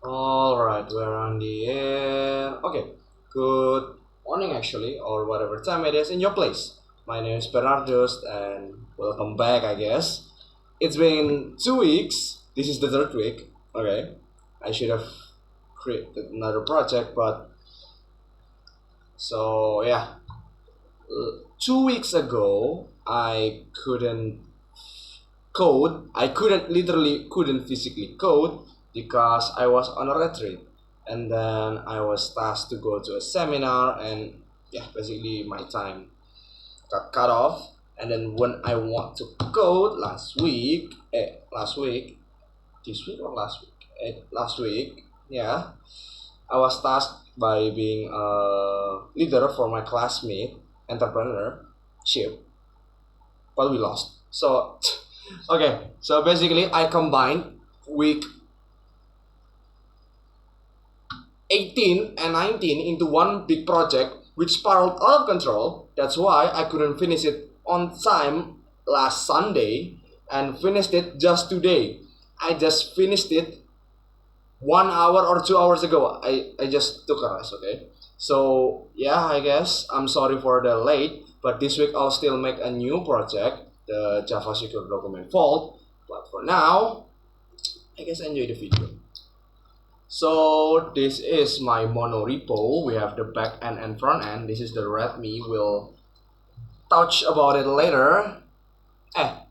Alright, we're on the air. Okay, good morning actually, or whatever time it is in your place. My name is Bernardus and welcome back, I guess. It's been 2 weeks. This is the third week. Okay, I should have created another project, but so yeah. 2 weeks ago, I couldn't code. I couldn't physically code because I was on a retreat, and then I was tasked to go to a seminar, and yeah, basically my time got cut off. And then when I want to code last week, this week or last week, last week, yeah, I was tasked by being a leader for my classmate entrepreneurship, but we lost. So, okay, so basically, I combined week 18 and 19 into one big project, which spiraled out of control. That's why I couldn't finish it on time last Sunday and finished it just today. I just finished it 1 hour or 2 hours ago. I just took a rest, okay? So, yeah, I guess I'm sorry for the late, but this week I'll still make a new project, the Java Secure Document Vault. But for now, I guess enjoy the video. So this is my mono repo. We have the back end and front end. This is the README. We'll touch about it later.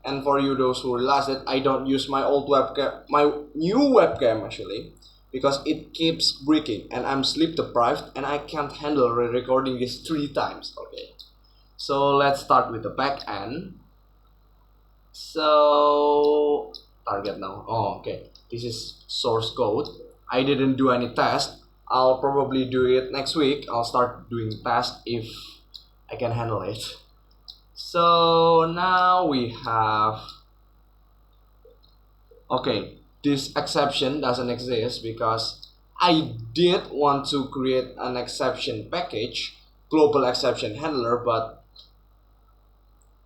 And for you those who realize that I don't use my old webcam, my new webcam actually, because it keeps breaking and I'm sleep deprived and I can't handle recording this 3 times. Okay, so let's start with the back end. So target now. Oh, okay, this is source code. I didn't do any test. I'll probably do it next week. I'll start doing test if I can handle it. So now we have, okay, this exception doesn't exist because I did want to create an exception package, global exception handler, but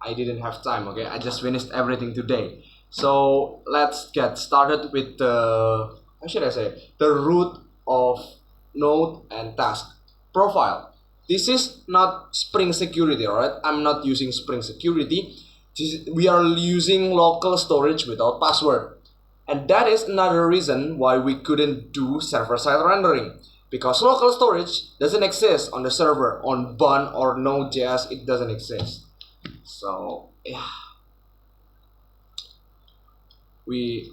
I didn't have time. Okay, I just finished everything today. So let's get started with the, how should I say, the root of node and task profile. This is not Spring Security, alright? I'm not using Spring Security. We are using local storage without password. And that is another reason why we couldn't do server-side rendering. Because local storage doesn't exist on the server. On Bun or Node.js, it doesn't exist. So, yeah. We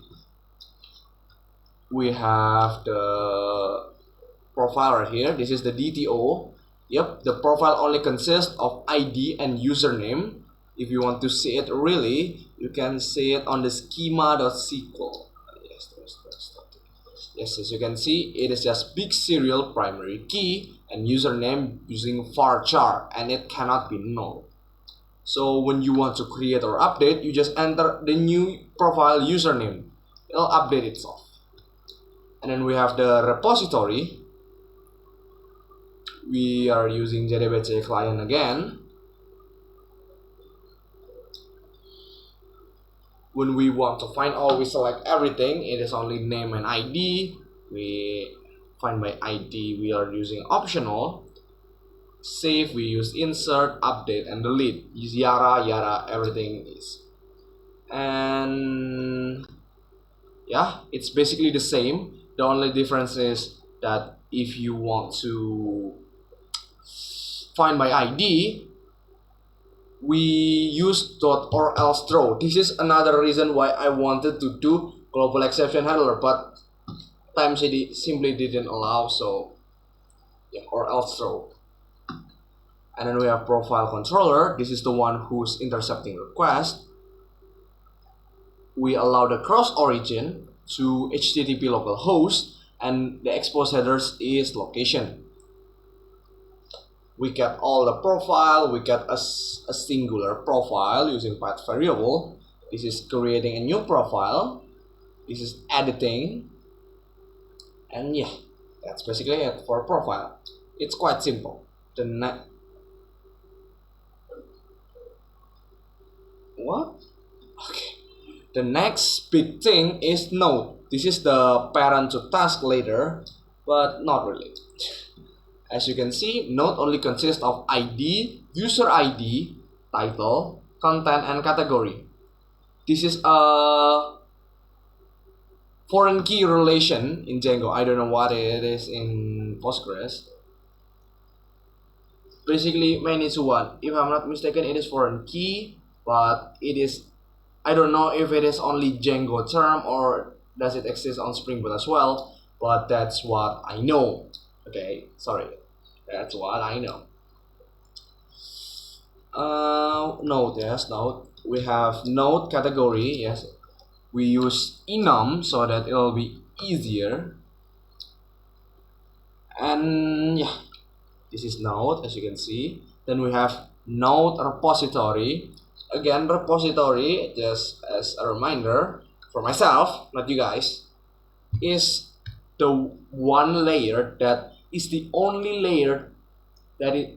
have the profile right here. This is the DTO. Yep, the profile only consists of ID and username. If you want to see it really, you can see it on the schema.sql. Yes, as you can see, it is just big serial primary key and username using varchar, and it cannot be null. So when you want to create or update, you just enter the new profile username. It'll update itself. And then we have the repository. We are using JdbcClient again. When we want to find all, we select everything. It is only name and ID. We find by ID. We are using optional. Save, we use insert, update, and delete. Use Yara, everything is. And yeah, it's basically the same. The only difference is that if you want to find by ID, we use dot or else throw. This is another reason why I wanted to do global exception handler, but time simply didn't allow. So yeah, or else throw. And then we have profile controller. This is the one who's intercepting request. We allow the cross origin to HTTP localhost, and the expose headers is location. We get all the profile. We get a singular profile using path variable. This is creating a new profile. This is editing. And yeah, that's basically it for profile. It's quite simple. What? Okay. The next big thing is node. This is the parent to task later, but not really. As you can see, node only consists of ID, user ID, title, content, and category. This is a foreign key relation in Django. I don't know what it is in Postgres. Basically, N+1. If I'm not mistaken, it is foreign key, but it is, I don't know if it is only Django term or does it exist on Spring Boot as well, but that's what I know. Okay, sorry, that's what I know. Node, yes, node. We have node category, yes. We use enum so that it'll be easier. And yeah, this is node, as you can see. Then we have node repository. Again, repository, just as a reminder for myself, not you guys, is the one layer that is the only layer that it,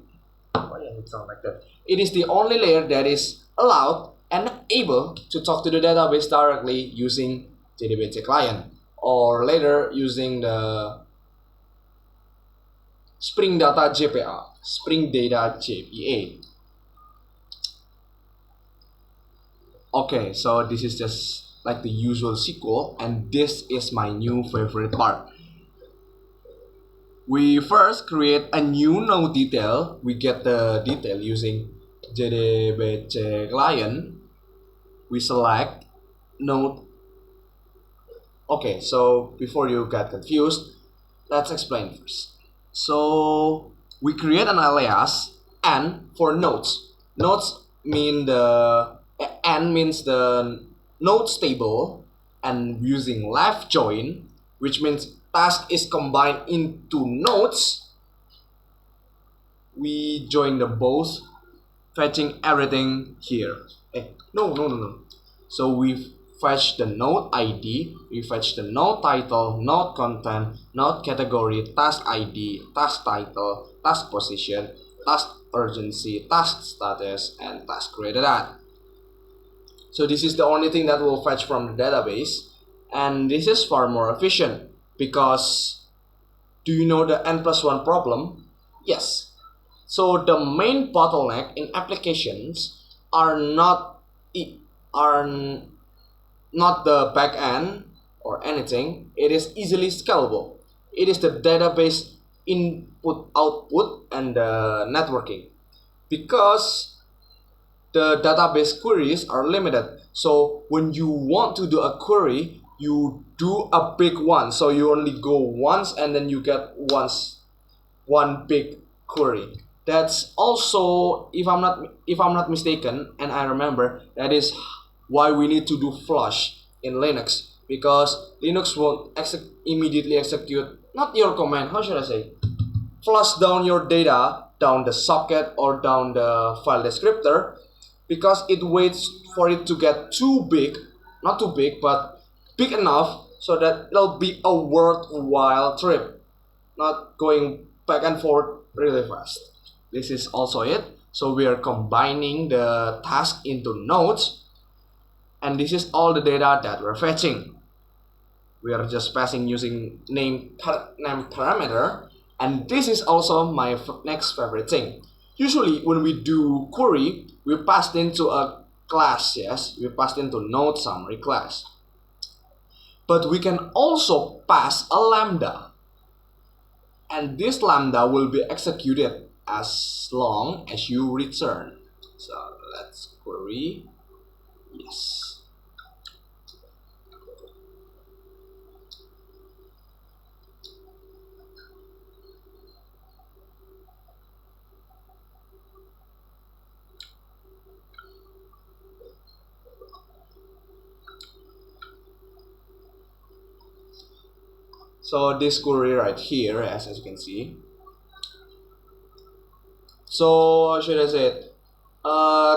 why does it sound like that? It is the only layer that is allowed and able to talk to the database directly using JdbcClient, or later using the Spring Data JPA, Spring Data JPA. Okay, so this is just like the usual SQL, and this is my new favorite part. We first create a new node detail. We get the detail using JdbcClient. We select node. Okay, so before you get confused, let's explain first. So we create an alias N for nodes. Nodes mean the N means the nodes table, and using left join, which means task is combined into nodes, we join the both, fetching everything here. No. So we fetch the node ID, we fetch the node title, node content, node category, task ID, task title, task position, task urgency, task status, and task created at. So this is the only thing that will fetch from the database, and this is far more efficient because, do you know the N+1 problem? Yes. So the main bottleneck in applications are not the backend or anything. It is easily scalable. It is the database input, output, and the networking, because the database queries are limited. So when you want to do a query, you do a big one. So you only go once and then you get one big query. That's also, if I'm not mistaken, and I remember, that is why we need to do flush in Linux, because Linux won't immediately execute, not your command, how should I say, flush down your data down the socket or down the file descriptor, because it waits for it to get too big, not too big, but big enough so that it'll be a worthwhile trip, not going back and forth really fast. This is also it. So we are combining the task into nodes, and this is all the data that we're fetching. We are just passing using name parameter, and this is also my next favorite thing. Usually when we do query, we passed into a class, yes, we passed into node summary class. But we can also pass a lambda, and this lambda will be executed as long as you return. So let's query, yes. So this query right here, as you can see. So how should I say it?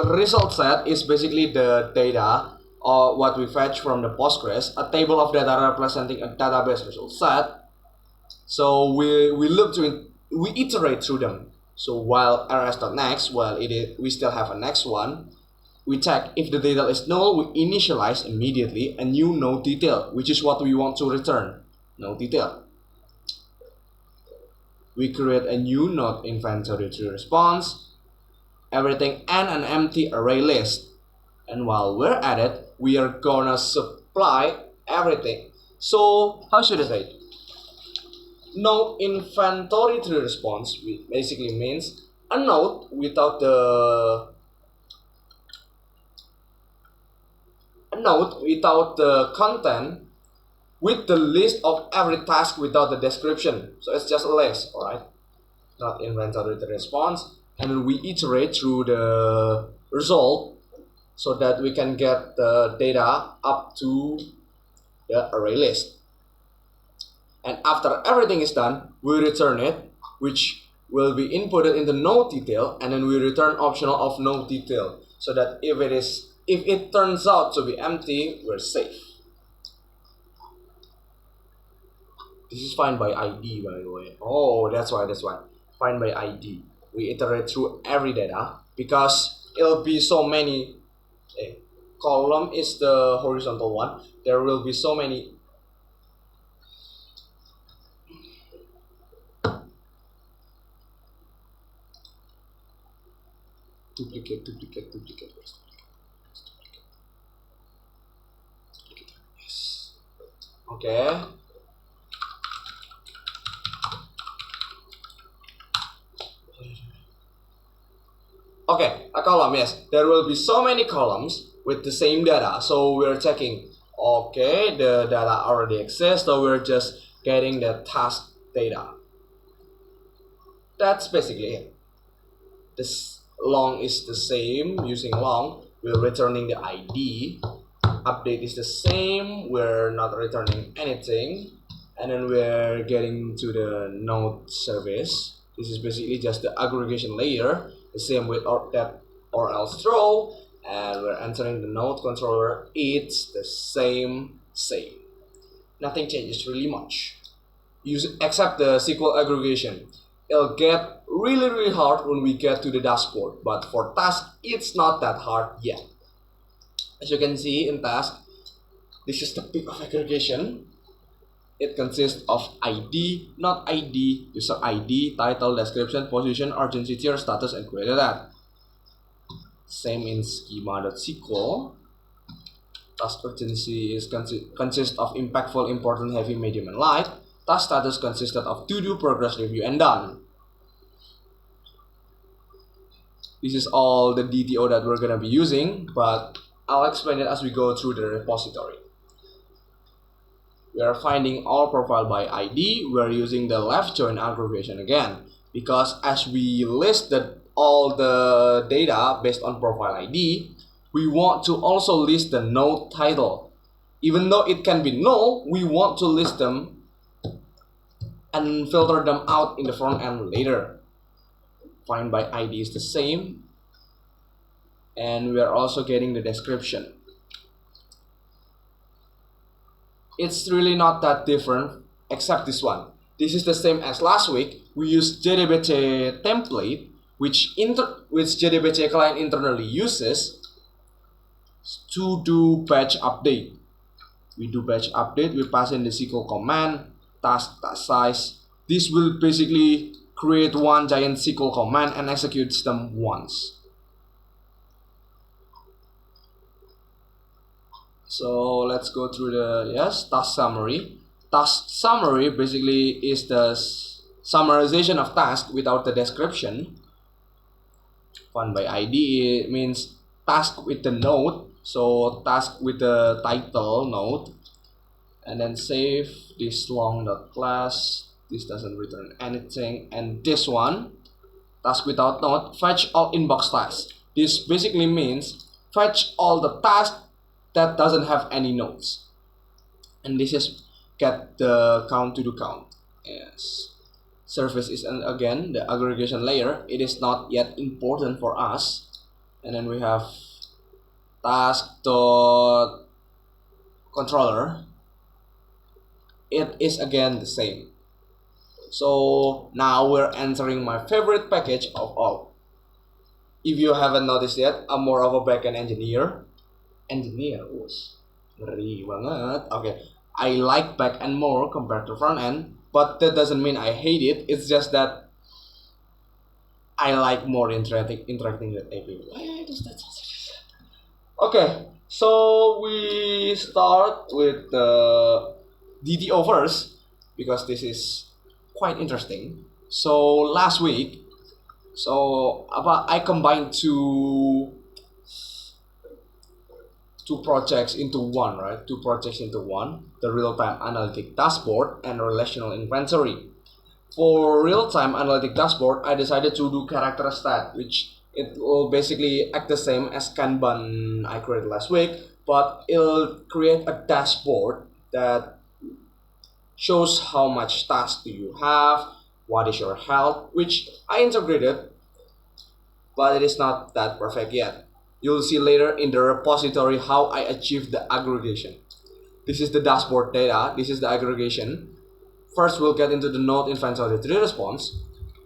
Result set is basically the data or what we fetch from the Postgres, a table of data representing a database result set. So we iterate through them. So while rs.next, well, we still have a next one. we check if the detail is null, we initialize immediately a new node detail, which is what we want to return, node detail. We create a new node inventory tree response, everything, and an empty array list. And while we're at it, we are gonna supply everything. So how should I say it? Node inventory tree response basically means a node without the content with the list of every task without the description. So it's just a list, alright? Not inventory tree response. And then we iterate through the result so that we can get the data up to the array list. And after everything is done, we return it, which will be inputted in the node detail, and then we return optional of node detail, so that if it turns out to be empty, we're safe. This is find by ID, by the way. Oh, that's why. Find by ID. We iterate through every data because it'll be so many. Column is the horizontal one. There will be so many. Duplicate. Yes. Okay. Okay, a column, yes. There will be so many columns with the same data. So we're checking, okay, the data already exists, so we're just getting the task data. That's basically it. This long is the same, using long, we're returning the ID. Update is the same, we're not returning anything. And then we're getting to the node service. This is basically just the aggregation layer, the same with or else throw, and we're entering the node controller. It's the same. Nothing changes really much, except the SQL aggregation. It'll get really hard when we get to the dashboard, but for task, it's not that hard yet. As you can see in task, this is the peak of aggregation. It consists of ID, not ID, user ID, title, description, position, urgency tier, status, and query that. Same in schema.sql. Task urgency consists of impactful, important, heavy, medium, and light. Task status consisted of to do, progress, review, and done. This is all the DTO that we're gonna be using, but I'll explain it as we go through the repository. We are finding all profile by ID. We are using the left join aggregation again, because as we listed all the data based on profile ID, we want to also list the node title. Even though it can be null, we want to list them and filter them out in the front end later. Find by ID is the same, and we are also getting the description. It's really not that different, except this one. This is the same as last week. We use JdbC template, which JdbcClient internally uses to do batch update. We do batch update, we pass in the SQL command, task size. This will basically create one giant SQL command and executes them once. So let's go through the task summary. Task summary basically is the summarization of task without the description. Found by ID means task with the node, so task with the title node, and then save this long.class. This doesn't return anything, and this one, task without node, fetch all inbox tasks. This basically means fetch all the tasks that doesn't have any nodes, and this is get the count to do count. Yes, service is again the aggregation layer. It is not yet important for us, and then we have task dot controller. It is again the same. So now we're entering my favorite package of all, if you haven't noticed yet, I'm more of a backend engineer. Ngeri banget. Okay, I like backend more compared to front end, but that doesn't mean I hate it. It's just that I like more interacting with API. Why does that sound so? Okay, so we start with the DTO first because this is quite interesting. So last week, I combined two projects into one, right? Two projects into one: the real-time analytic dashboard and relational inventory. For real-time analytic dashboard, I decided to do character stat, which it will basically act the same as Kanban I created last week, but it'll create a dashboard that shows how much task do you have, what is your health, which I integrated, but it is not that perfect yet. You'll see later in the repository how I achieved the aggregation. This is the dashboard data, this is the aggregation. First, we'll get into the node inventory tree response.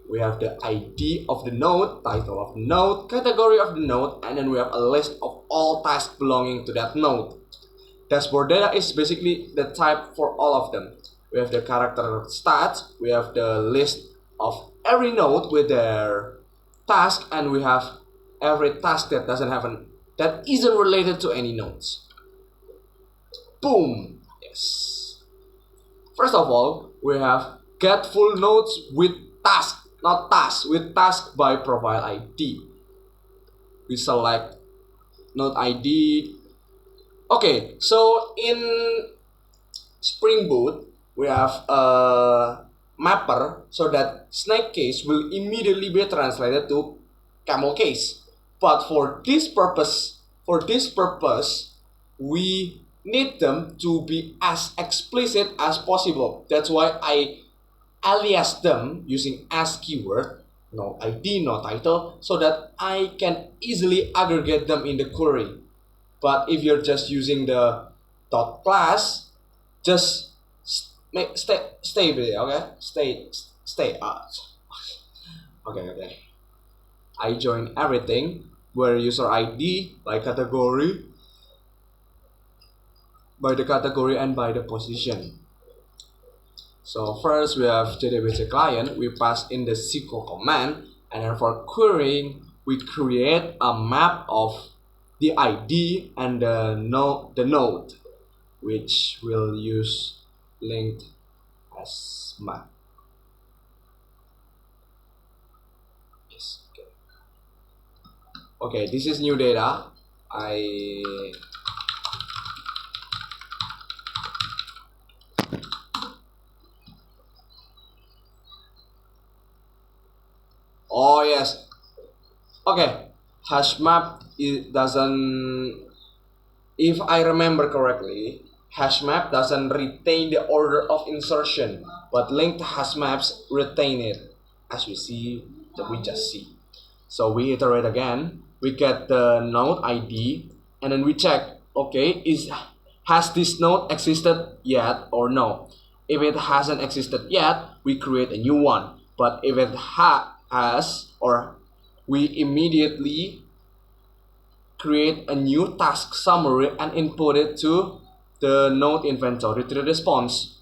We have the ID of the node, title of the node, category of the node, and then we have a list of all tasks belonging to that node. Dashboard data is basically the type for all of them. We have the character stats, we have the list of every node with their task, and we have every task that isn't related to any nodes. Boom! Yes. First of all, we have get full nodes with task, not task, with task by profile ID. We select node ID. Okay, so in Spring Boot, we have a mapper so that snake case will immediately be translated to camelCase. But for this purpose, we need them to be as explicit as possible. That's why I alias them using as keyword, no ID, no title, so that I can easily aggregate them in the query. But if you're just using the dot class, just stay there, okay? Stay out. Okay. I join everything where user ID by category, and by the position. So first we have JdbcClient, we pass in the SQL command, and then for querying, we create a map of the ID and the node, which we'll use linked as map. Yes. Okay, this is new data. Oh yes. Okay, hash map doesn't. If I remember correctly, hash map doesn't retain the order of insertion, but linked hash maps retain it, as we just see. So we iterate again. We get the node ID, and then we check. Okay, has this node existed yet or no? If it hasn't existed yet, we create a new one. But if it has, or we immediately create a new task summary and input it to the node inventory tree response.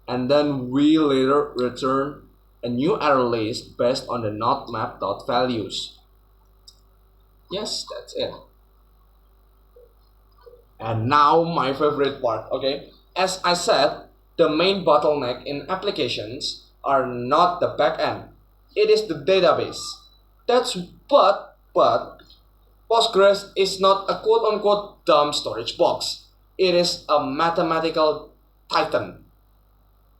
And then we later return a new array list based on the node map.values. Yes, that's it. And now my favorite part, okay? As I said, the main bottleneck in applications are not the backend. It is the database. But Postgres is not a quote-unquote dumb storage box. It is a mathematical titan.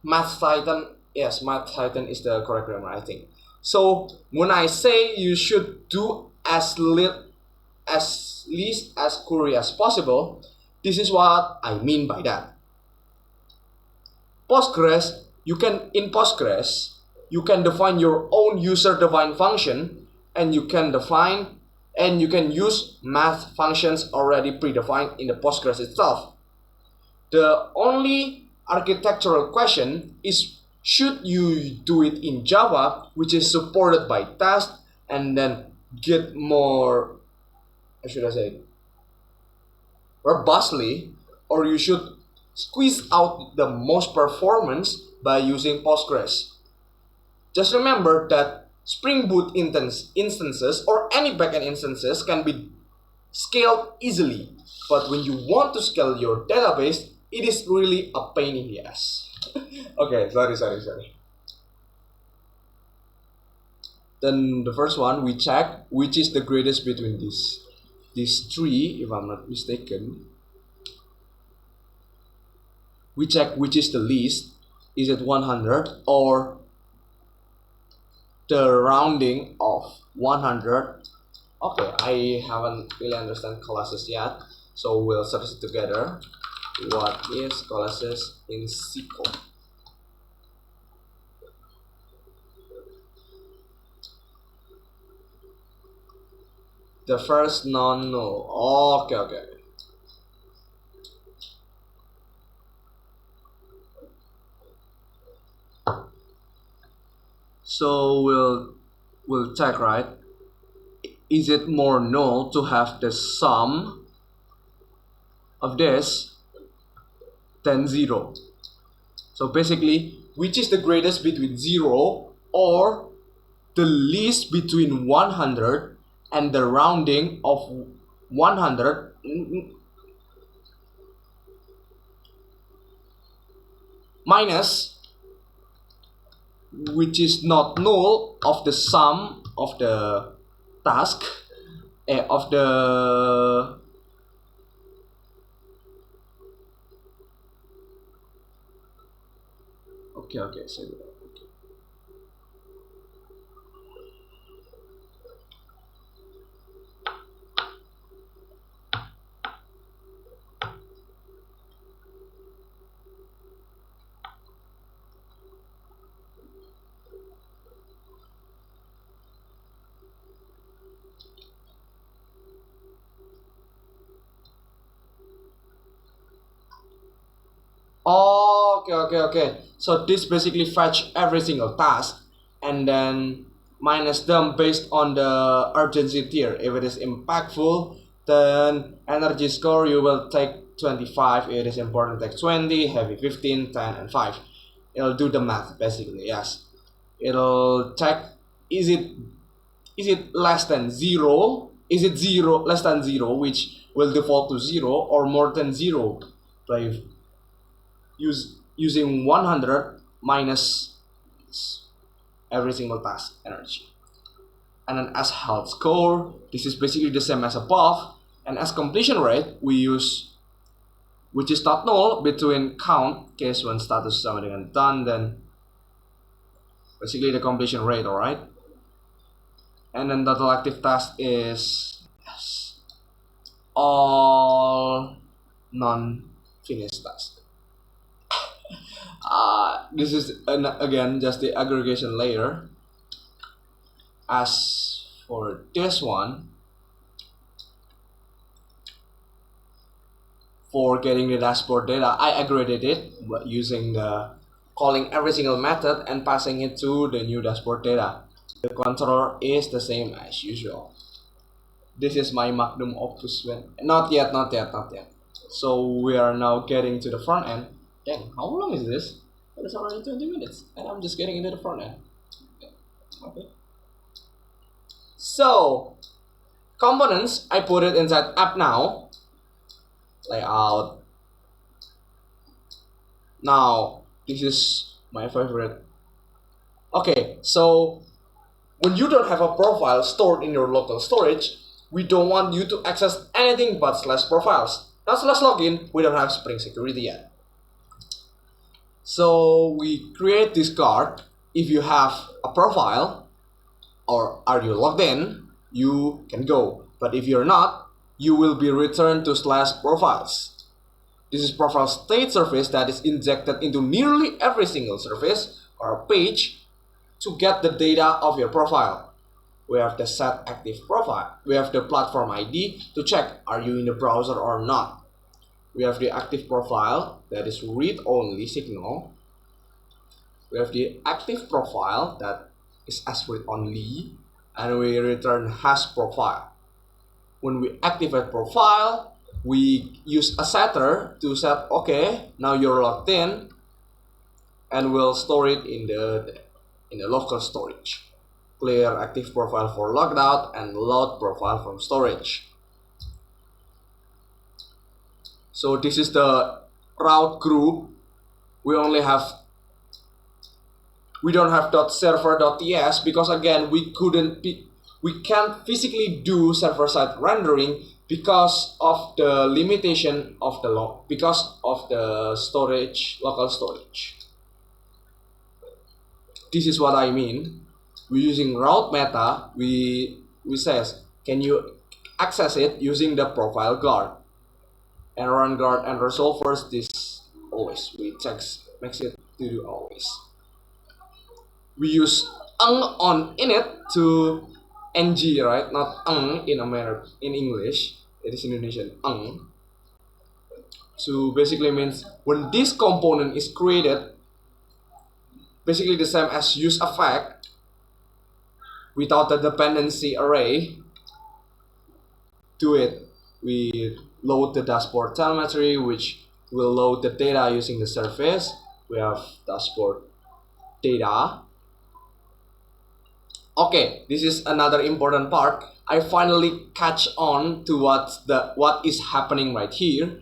Math titan is the correct grammar, I think. So when I say you should do as least as query as possible, this is what I mean by that. In Postgres, you can define your own user-defined function, and you can use math functions already predefined in the Postgres itself. The only architectural question is, should you do it in Java, which is supported by Test, and then get more, how should I say, robustly, or you should squeeze out the most performance by using Postgres. Just remember that Spring Boot instances or any backend instances can be scaled easily. But when you want to scale your database, it is really a pain in the ass. Okay, sorry. Then the first one, we check which is the greatest between these three, if I'm not mistaken. We check which is the least. Is it 100 or the rounding of 100? Okay, I haven't really understand classes yet, so we'll search it together. What is classes in SQL? The first non-null. Okay. So we'll check, right? Is it more null to have the sum of this than 0? So basically, which is the greatest between 0 or the least between 100 and the rounding of 100 minus, which is not null, of the sum of the task of the okay, so okay. So this basically fetch every single task and then minus them based on the urgency tier. If it is impactful, then energy score you will take 25. If it is important, take 20, heavy 15, 10, and 5. It'll do the math basically. Yes, it'll check is it less than 0? Is it 0 less than 0, which will default to 0, or more than 0 by using 100 minus every single task energy. And then as health score, this is basically the same as above. And as completion rate, we use, which is not null, between count, case when status sama dengan done, then basically the completion rate, alright? And then total active task is all non-finished tasks. This is again just the aggregation layer. As for this one, for getting the dashboard data, I aggregated it using the calling every single method and passing it to the new dashboard data. The controller is the same as usual. This is my magnum opus. Not yet. So we are now getting to the front end. Dang, how long is this? It's already 20 minutes and I'm just getting into the front end. Okay. So components, I put it inside app now. Layout. Now this is my favorite. Okay, so when you don't have a profile stored in your local storage, we don't want you to access anything but /profiles. Now /login, we don't have Spring Security yet. So we create this card. If you have a profile or are you logged in, you can go. But if you're not, you will be returned to /profiles. This is profile state service that is injected into nearly every single service or page to get the data of your profile. We have the set active profile. We have the platform ID to check are you in the browser or not. We have the active profile that is read-only signal. We have the active profile that is as read-only. and we return hash profile. When we activate profile, we use a setter to set, okay, now you're logged in, and we'll store it in the local storage. Clear active profile for logged out and load profile from storage. So this is the route group. We don't have .server.ts because again we can't physically do server-side rendering because of the limitation of the storage, local storage. This is what I mean. We're using route meta. We says, can you access it using the profile guard and run guard and resolve first this always. We makes it to do always. We use on init to ng, right? Not in English. It is Indonesian So basically means when this component is created, basically the same as use effect without the dependency array. To it, we load the dashboard telemetry, which will load the data using the service. We have dashboard data. Okay, this is another important part. I finally catch on to what is happening right here.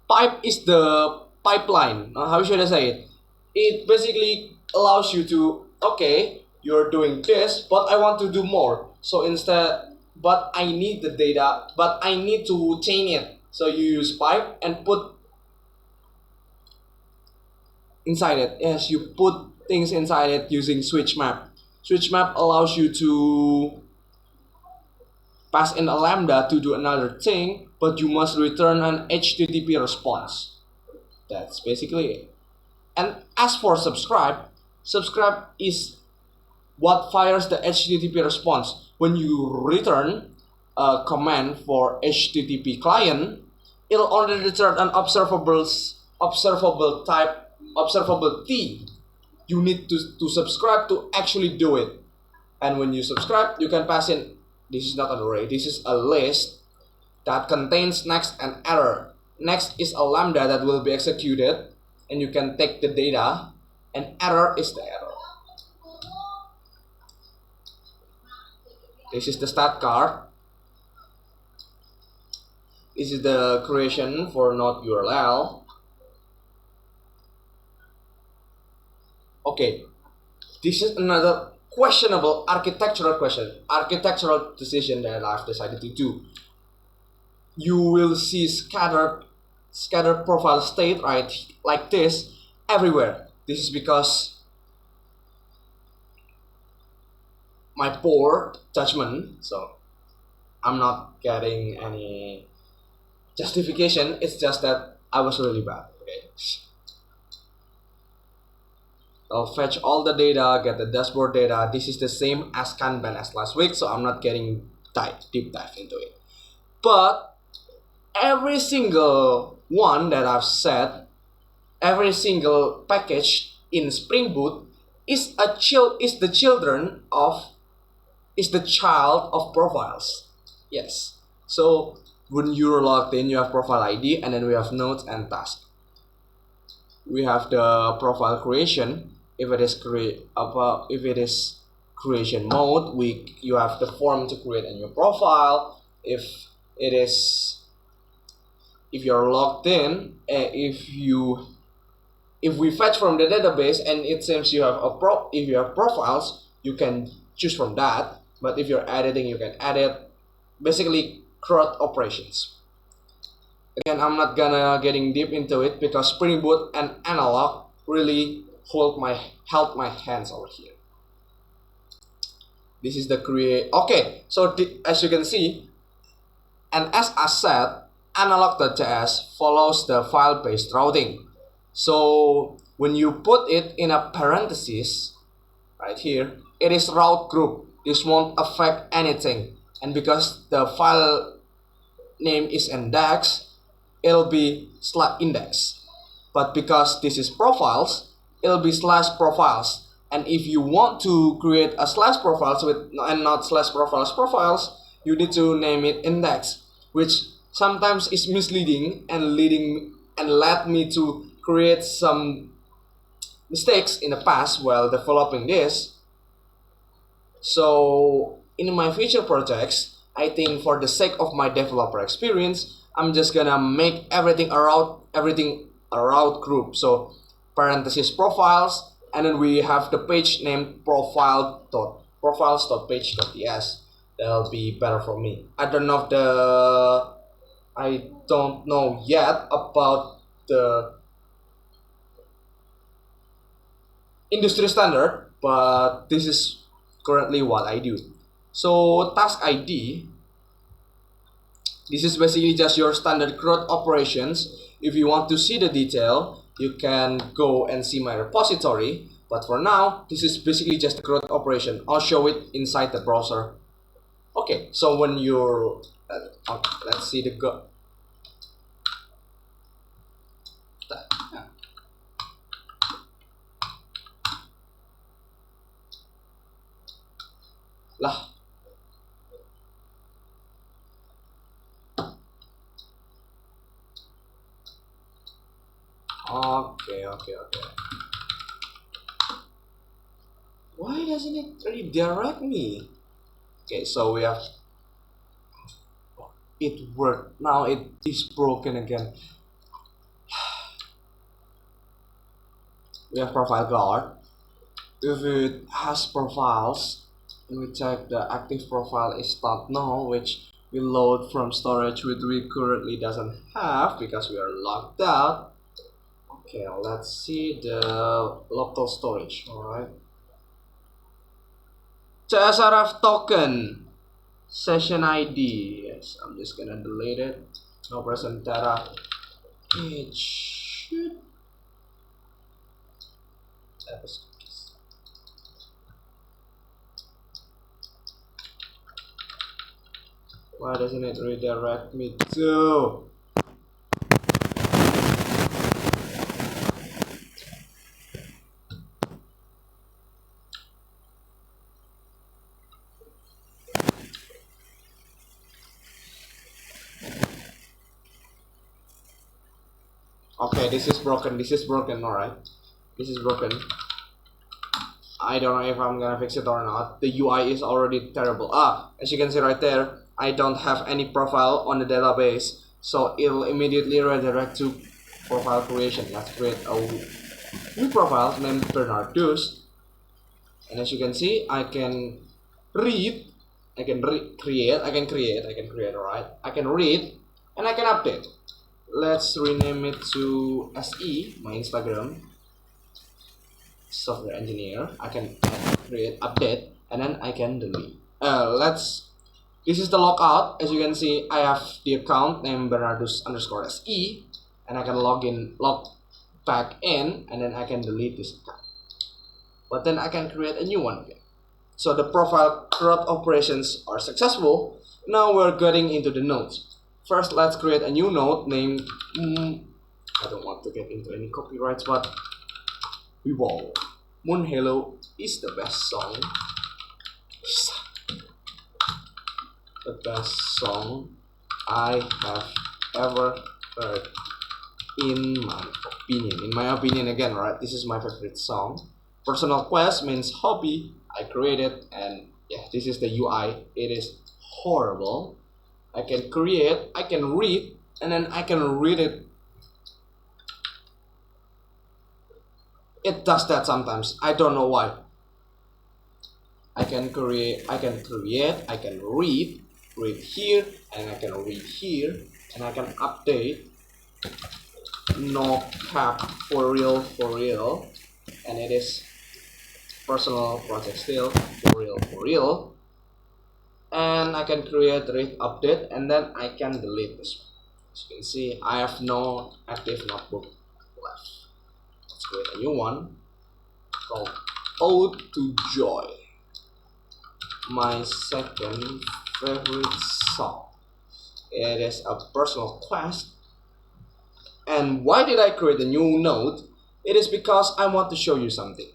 Pipe is the pipeline. How should I say it? It basically allows you to, okay, you're doing this, but I want to do more. So instead, but I need the data, but I need to chain it. So you use pipe and put inside it. Yes, you put things inside it using switch map. Switch map allows you to pass in a lambda to do another thing, but you must return an HTTP response. That's basically it. And as for subscribe is what fires the HTTP response. When you return a command for HTTP client, it'll only return an observable T. You need to subscribe to actually do it. And when you subscribe, you can pass in, this is not an array, this is a list that contains next and error. Next is a lambda that will be executed, and you can take the data, and error is the error. This is the stat card. This is the creation for node URL. Okay, this is another questionable architectural decision that I've decided to do. You will see scattered profile state right like this everywhere. This is because my poor judgment, so I'm not getting any justification. It's just that I was really bad. Okay, I'll fetch all the data, get the dashboard data. This is the same as Kanban as last week, so I'm not getting deep dive into it. But every single one that I've said, every single package in Spring Boot is the child of profiles. Yes. So when you're logged in, you have profile ID, and then we have nodes and tasks. We have the profile creation. If it is creation mode, you have the form to create a new profile. If you're logged in, if we fetch from the database and it seems you have if you have profiles, you can choose from that. But if you're editing, you can edit. Basically, CRUD operations. Again, I'm not gonna getting deep into it because Spring Boot and analog really held my hands over here. This is the create. Okay, so as you can see, and as I said, analog.js follows the file-based routing. So when you put it in a parenthesis right here, it is route group. This won't affect anything, and because the file name is index, it'll be /index. But because this is profiles, it'll be /profiles, And if you want to create a slash profiles and not slash profiles, you need to name it index, which sometimes is misleading and led me to create some mistakes in the past while developing this. So in my future projects, I think for the sake of my developer experience, I'm just gonna make everything a route group. So parenthesis profiles, and then we have the page named profiles.page.ts. That'll be better for me. I don't know yet about the industry standard, but this is currently what I do. So task ID, this is basically just your standard CRUD operations. If you want to see the detail, you can go and see my repository. But for now, this is basically just a CRUD operation. I'll show it inside the browser. Okay, so when you're, let's see the go. Lah. Okay. Why doesn't it redirect me? Okay, so we have it worked. Now it is broken again. We have profile guard. If it has profiles, and we check the active profile is not null, which we load from storage, which we currently doesn't have because we are locked out. Okay, let's see the local storage. Alright. CSRF token session ID. Yes, I'm just gonna delete it. No present data. It should. Why doesn't it redirect me to? Okay, this is broken. Alright. This is broken. I don't know if I'm gonna fix it or not. The UI is already terrible. As you can see right there, I don't have any profile on the database, so it'll immediately redirect to profile creation. Let's create a new profile named Bernardus. And as you can see, I can read, I can create, alright. I can read and I can update. Let's rename it to SE, my Instagram. Software engineer. I can create, update, and then I can delete. This is the logout. As you can see, I have the account named Bernardus_SE, and I can log back in, and then I can delete this account. But then I can create a new one again. So the profile CRUD operations are successful. Now we're getting into the nodes. First, let's create a new node named, I don't want to get into any copyrights, but Moon Halo is the best song. The best song I have ever heard, in my opinion again, right? This is my favorite song. Personal quest means hobby. I created, and yeah, this is the UI. It is horrible. I can create, I can read, and then I can read it. It does that sometimes. I don't know why. I can create, I can read here, and I can read here, and I can update. No cap, for real, and it is personal project still, for real. And I can create, read, update, and then I can delete this one. As you can see, I have no active notebook left. Let's create a new one called Ode to Joy, my second favorite song. It is a personal quest. And why did I create a new node? It is because I want to show you something.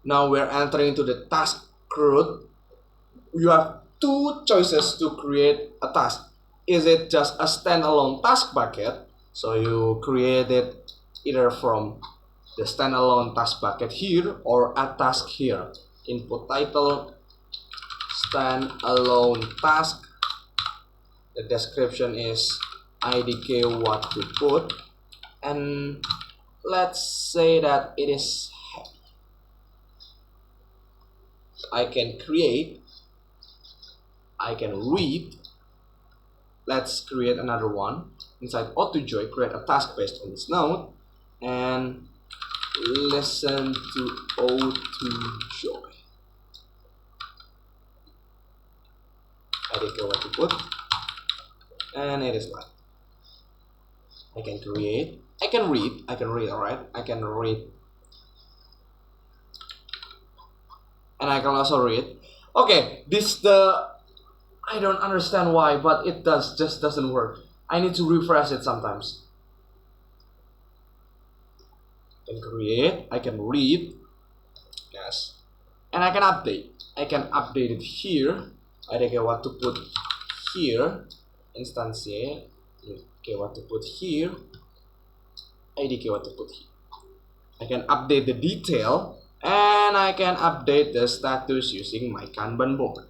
Now we're entering into the task root. You have two choices to create a task. Is it just a standalone task bucket? So you create it either from the standalone task bucket here or a task here. Input title, standalone task. The description is IDK what to put, and let's say that it is happy. I can create, I can read. Let's create another one. Inside AutoJoy, create a task based on this node and listen to AutoJoy. IDK what to put, and it is like I can create, I can read, alright, I can read, and I can also read. Okay, I don't understand why, but it just doesn't work. I need to refresh it sometimes. I can create, I can read, yes, and I can update. I can update it here. I think what to put here, instance here. Okay, what to put here. IDK what to put here. I can update the detail, and I can update the status using my Kanban board.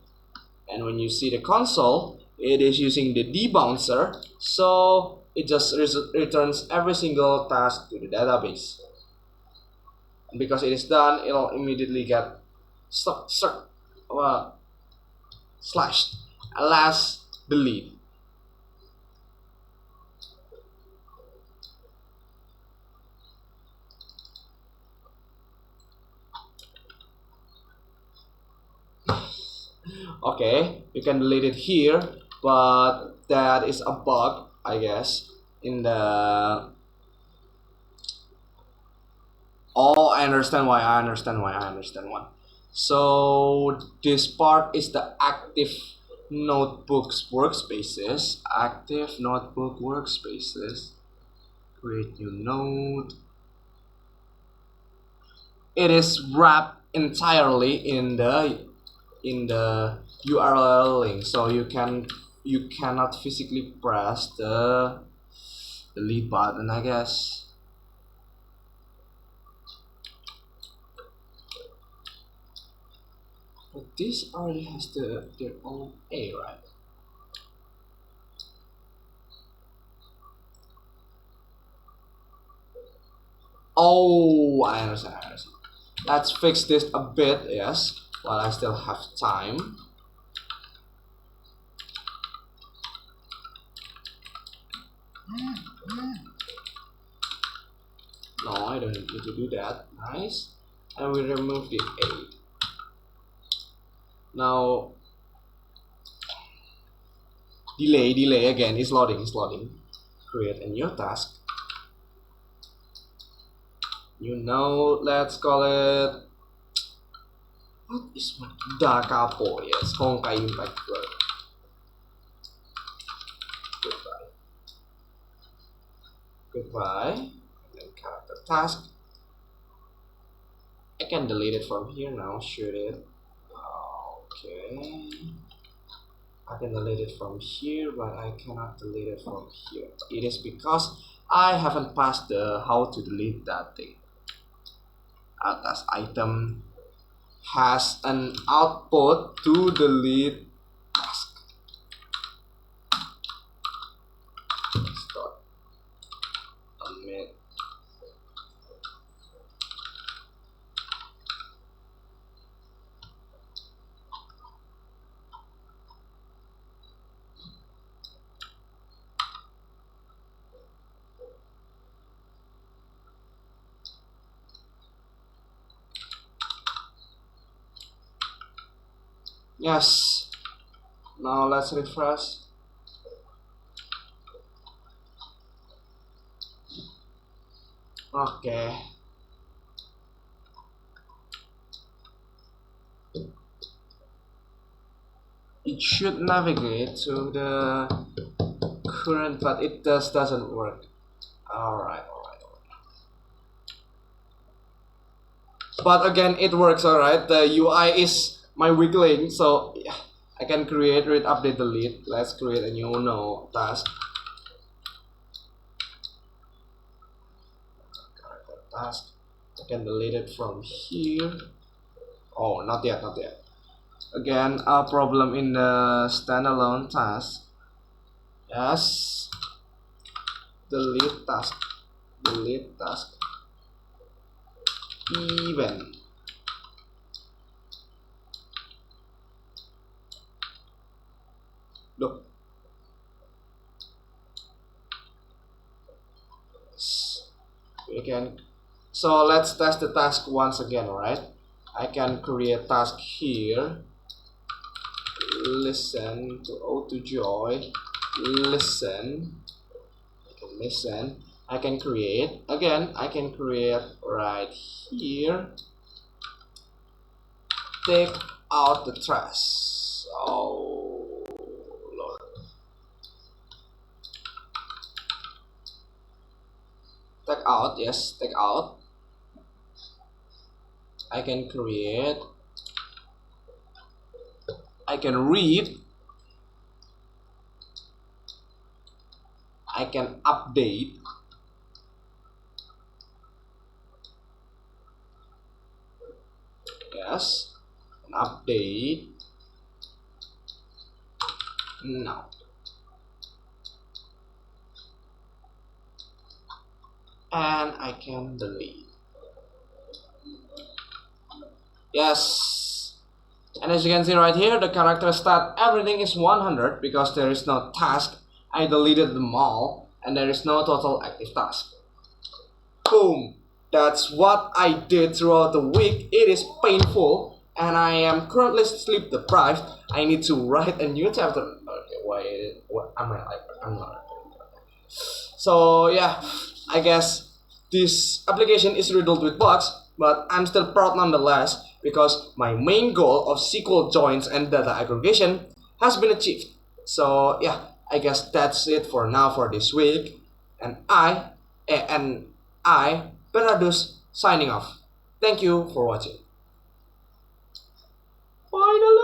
And when you see the console, it is using the debouncer, so it just returns every single task to the database. And because it is done, it'll immediately get slashed. Alas, delete. Okay, you can delete it here, but that is a bug, I guess, in the... Oh, I understand why. So this part is the active notebooks workspaces. Active notebook workspaces. Create new node. It is wrapped entirely in the URL link, so you cannot physically press the delete button, I guess. But this already has their own A, right? Oh, I understand. Let's fix this a bit, yes, while I still have time. No, I don't need to do that. Nice. And we remove the A. Now, delay again. It's loading. Create a new task. New node. Let's call it. What is my Dakapo? Yes, Honkai Impact Club. Goodbye. And then character task. I can delete it from here now. Shoot it. Okay. I can delete it from here, but I cannot delete it from here. It is because I haven't passed the how to delete that thing. Task item has an output to delete task. Start. Admit. Yes. Now let's refresh. Okay. It should navigate to the current, but it doesn't work. Alright. but again it works. Alright, the UI is my weak link, so yeah, I can create, read, update, delete. Let's create a new task. Task. I can delete it from here. Oh, not yet, not yet. Again, a problem in the standalone task. Yes. Delete task. Delete task. Event. Look. We can. So let's test the task once again, alright? I can create task here. Listen to auto-joy. Listen. I can listen. I can create. Again, I can create right here. Take out the trash. Oh Lord. Take out, yes, take out. I can create. I can read. I can update. Yes, an update. Now. And I can delete. Yes. And as you can see right here, the character stat, everything is 100 because there is no task. I deleted them all and there is no total active task. Boom. That's what I did throughout the week. It is painful and I am currently sleep deprived. I need to write a new chapter. Okay, wait, what am I like? I'm not. So yeah, I guess this application is riddled with bugs, but I'm still proud nonetheless because my main goal of SQL joins and data aggregation has been achieved. So yeah, I guess that's it for now for this week. And I, Bernardus, signing off. Thank you for watching. Finally!